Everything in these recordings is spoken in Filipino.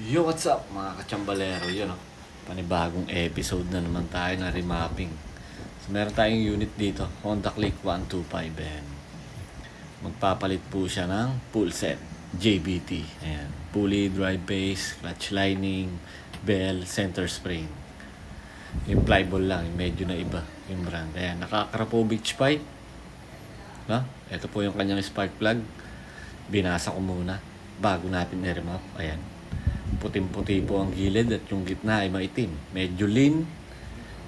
Yo, what's up mga kachambalero? Yun, oh. Panibagong episode na naman tayo na remapping. So, meron tayong unit dito, Honda Click 125. And magpapalit po siya ng full set, JBT. Ayan. Pulley, drive base, clutch lining, bell, center spring. Yung flyball lang, yung medyo na iba yung brand. Ayan, naka-Krapovic pipe. No? Ito po yung kanyang spark plug. Binasa ko muna bago natin i-remap. Ayan. Puting-puti po ang gilid at yung gitna ay maitim. Medyo lean,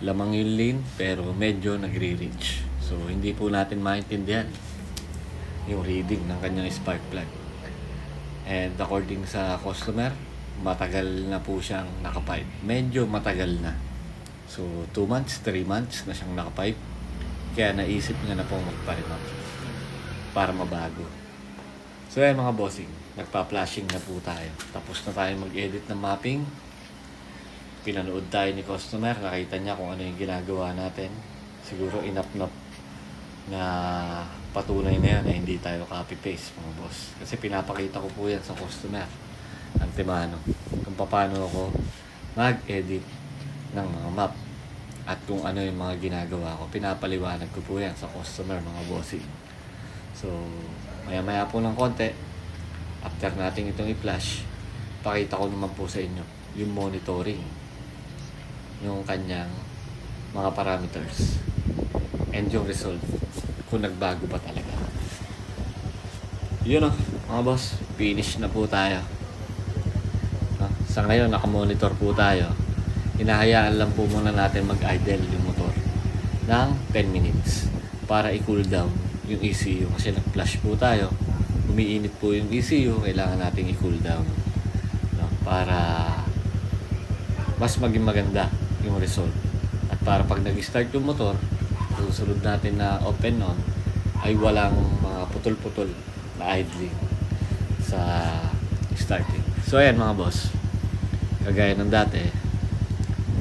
lamang yung lean, pero medyo nagre-reach. So, hindi po natin maintindihan yung reading ng kanyang spark plug. And according sa customer, matagal na po siyang nakapipe. Medyo matagal na. So, 2 months, 3 months na siyang nakapipe. Kaya naisip niya na pong magpa-remap para mabago. So, ayan mga bossing, nagpa-flashing na po tayo. Tapos na tayo mag-edit ng mapping. Pinanood tayo ni customer, nakita niya kung ano yung ginagawa natin. Siguro inap-nap na patunay na yan na hindi tayo copy-paste mga boss. Kasi pinapakita ko po yan sa customer, antemano, kung paano ako mag-edit ng mga map. At kung ano yung mga ginagawa ko, pinapaliwanag ko po yan sa customer mga bossing. So, maya-maya po ng konti, after natin itong i-flash, pakita ko naman po sa inyo yung monitoring yung kanyang mga parameters and yung result kung nagbago ba talaga. Yun o, mga boss, finish na po tayo. Sa ngayon, nakamonitor po tayo. Hinahayaan lang po muna natin mag-idle yung motor ng 10 minutes para i-cool down yung ECU kasi nag-flash po tayo, umiinit po yung ECU, kailangan nating i-cool down, no? Para mas maging maganda yung result at para pag nag-start yung motor, susunod natin na open on ay walang mga putol-putol na idling sa starting. So ayan mga boss, kagaya ng dati,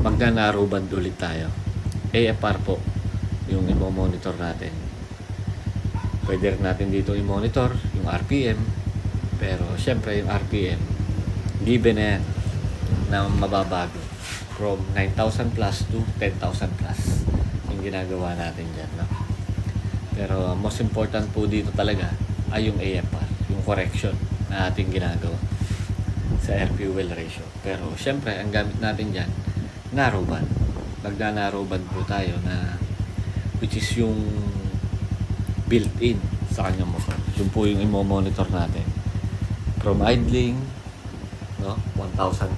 magna-narrow band ulit tayo. AFR po yung i-monitor natin. Pwede rin natin dito i-monitor yung RPM, pero syempre yung RPM given na yan na mababago from 9,000 plus to 10,000 plus yung ginagawa natin dyan, no? Pero most important po dito talaga ay yung AFR, yung correction na ating ginagawa sa air fuel ratio. Pero syempre ang gamit natin dyan narrow band. Magna-narrow band po tayo na which is yung built-in sa kanyang motor. Yun po yung i-monitor natin. From idling, no, 1,500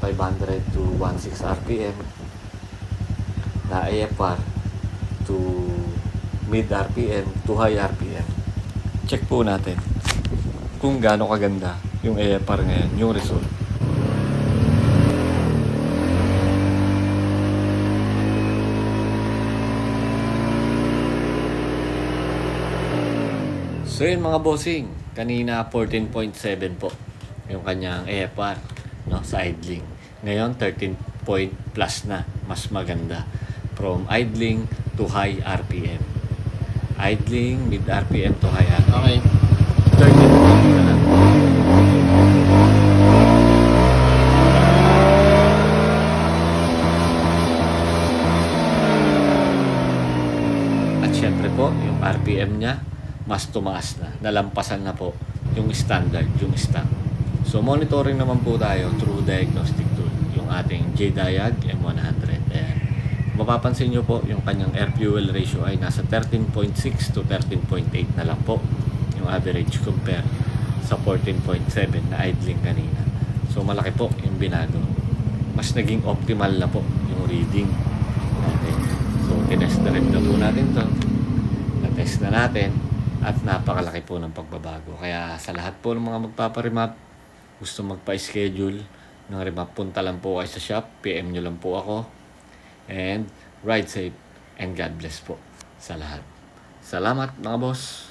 to 16 RPM na AFR to mid RPM to high RPM. Check po natin kung gaano kaganda yung AFR ngayon, yung result. So yun mga bossing, kanina 14.7 po yung kanyang AFR, no, sa idling. Ngayon 13 point plus na, mas maganda. From idling to high RPM. Idling, mid RPM to high RPM. Okay. 13 point na lang. At syempre po, yung RPM niya mas tumaas na, nalampasan na po yung standard, yung stock. So monitoring naman po tayo through diagnostic tool, yung ating J-Diag M100. Ayan. Mapapansin nyo po yung kanyang air fuel ratio ay nasa 13.6 to 13.8 na lang po yung average compare sa 14.7 na idling kanina. So malaki po yung binago. Mas naging optimal na po yung reading natin. So tinest na rin na po natin to, na-test na natin at napakalaki po ng pagbabago. Kaya sa lahat po ng mga magpaparemap, gusto magpa-schedule ng remap, punta lang po kayo sa shop, PM nyo lang po ako. And ride safe and God bless po sa lahat. Salamat mga boss!